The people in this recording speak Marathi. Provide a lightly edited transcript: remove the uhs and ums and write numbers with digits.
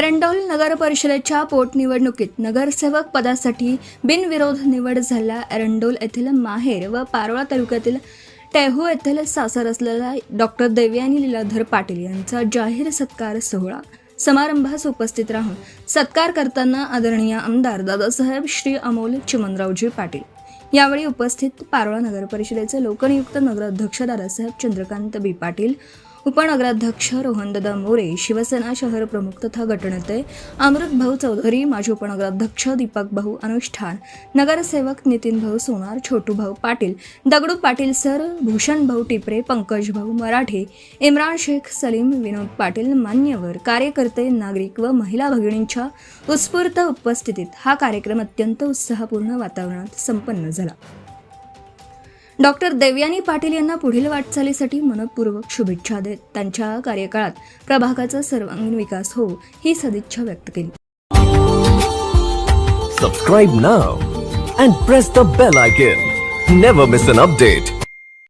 एरंडोल नगर परिषदेच्या पोटनिवडणुकीत नगरसेवक पदासाठी बिनविरोध निवड झाल्या एरंडोल येथील माहेर व पारोळा तालुक्यातील टेहू येथील सासर असलेल्या डॉक्टर देवयानी लीलाधर पाटील यांचा जाहीर सत्कार सोहळा समारंभास उपस्थित राहून सत्कार करताना आदरणीय आमदार दादासाहेब श्री अमोल चिमनरावजी पाटील यावेळी उपस्थित पारोळा नगर परिषदेचे लोकनियुक्त नगराध्यक्ष दादासाहेब चंद्रकांत बी पाटील, उपनगराध्यक्ष रोहनदादा मोरे, शिवसेना शहर प्रमुख तथा गटनेते अमृत भाऊ चौधरी, माजी उपनगराध्यक्ष दीपक भाऊ अनुष्ठान, नगरसेवक नितीन भाऊ सोनार, छोटू भाऊ पाटील, दगडू पाटील सर, भूषण भाऊ टिपरे, पंकज भाऊ मराठे, इम्रान शेख, सलीम, विनोद पाटील, मान्यवर कार्यकर्ते, नागरिक व महिला भगिनींच्या उत्स्फूर्त उपस्थितीत हा कार्यक्रम अत्यंत उत्साहपूर्ण वातावरणात संपन्न झाला। डॉक्टर देवयानी पाटील यांना पुढील वाटचालीसाठी मनपूर्वक शुभेच्छा देत त्यांच्या कार्यकाळात प्रभागाचा सर्वांगीण विकास हो ही सदिच्छा व्यक्त केली। Subscribe now and press the bell icon. Never miss an update.